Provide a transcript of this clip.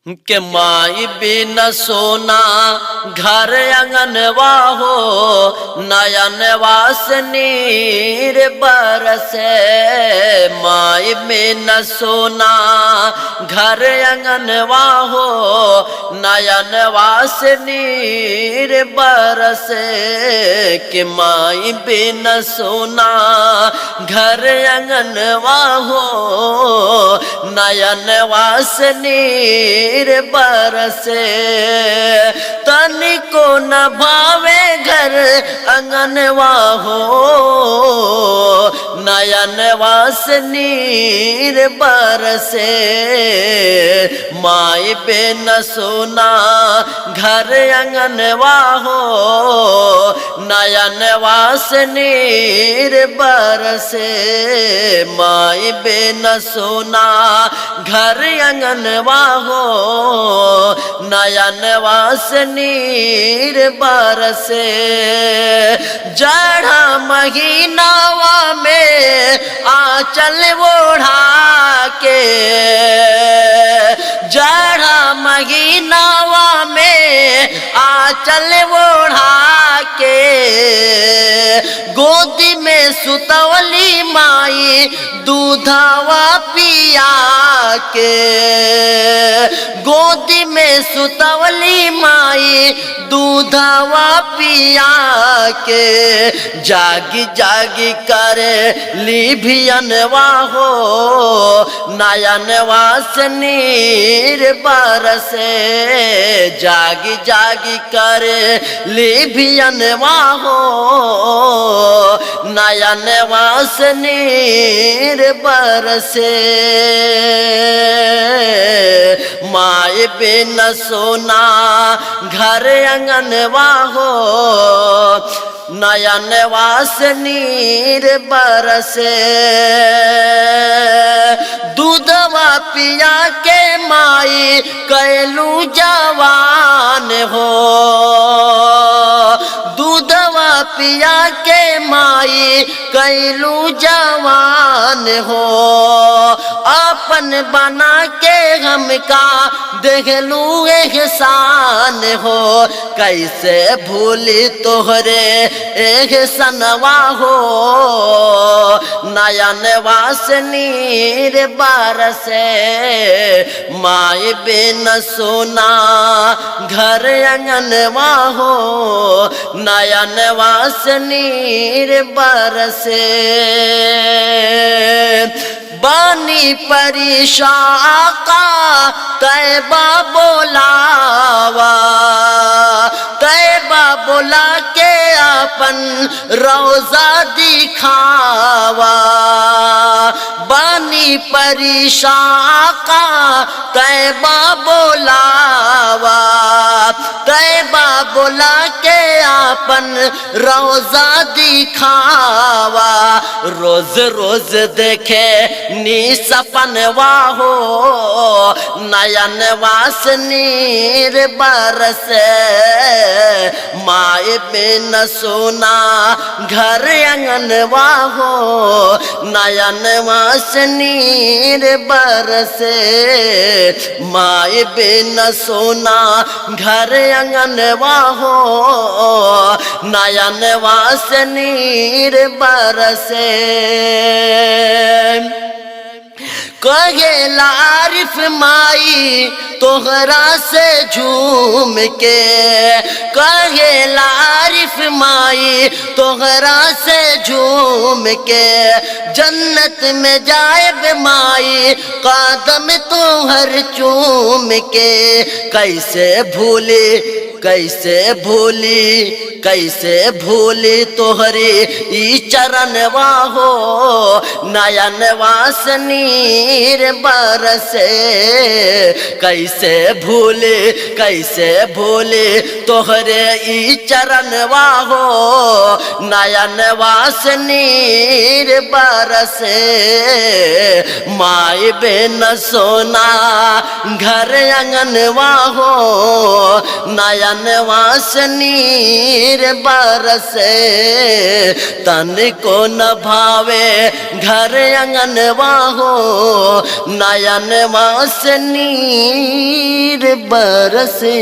के माई बिन सोना घर आंगनवा हो, नयन वासनीर बरसे। माई बिन सोना घर आंगनवा हो, नयन वासनीर बरसे। के माई बिन सोना घर आंगनवा हो, नयन वासनीर बरसे। तनिको न भावे घर आंगनवा हो, नयन वासनीर बरसे। माई बिन सोना घर आंगनवा हो, नयन वासनीर बरसे। माई बिन सोना घर आंगनवा हो, नयन वासनीर बरसे। जाड़ा महीनावा में आंचल ओढ़ा के, जाड़ा महीनावा में आंचल ओढ़ा के, गोदी में सुतवली माई दूधवा पिया के। गोदी में सुतवली माई दूधवा पिया के। जागी जागी करे लिभियनवा हो, नयन वासनीर बरसे। जागी जागी करे लिभियनवा हो, नयन वासनीर बरसे। माई बिन सोना घर आंगनवा हो, नयन वासनीर बरसे। दूधवा पिया के माई कैलू जवान हो, दूधवा पिया के माई कैलू जवान हो। अपन बना के हमका देखलू एहसान हो, कैसे भूली तोहरे एहसनवा हो, नयन वासनीर बरसे। माई बिन सोना घर आंगनवा हो, नयन वासनीर बरसे। बानी परेशान का तैबा बोलावा, तैबा बोला के अपन रोजा दिखावा। बानी परेशान का तैबा बोलावा, तैबा बोला के अपन रोजा दिखावा। रोज रोज देखे नी सपनवा हो, नयन वासनीर बरसे। माई बिन सोना घर आंगनवा हो, नयन वासनीर बरसे। माई बिन सोना घर आंगनवा हो, नयन वासनीर बरसे। कहे आरिफ माई तोहरा से झूम के, कहे आरिफ माई तोहरा से झूम के। जन्नत में जाए माई कदम तोहर चूम के। कैसे भूली कैसे भूली कैसे भूली तोहरे ई चरणवा हो, नयन वासनीर बरसे। कैसे भूले तोहरे ई चरणवा हो, नयन वासनीर बरसे। माई बिन सोना घर आंगनवा हो, नयन वासनीर बरसे। तन को न भावे घर आंगनवा हो, नयन वासनीर बरसे।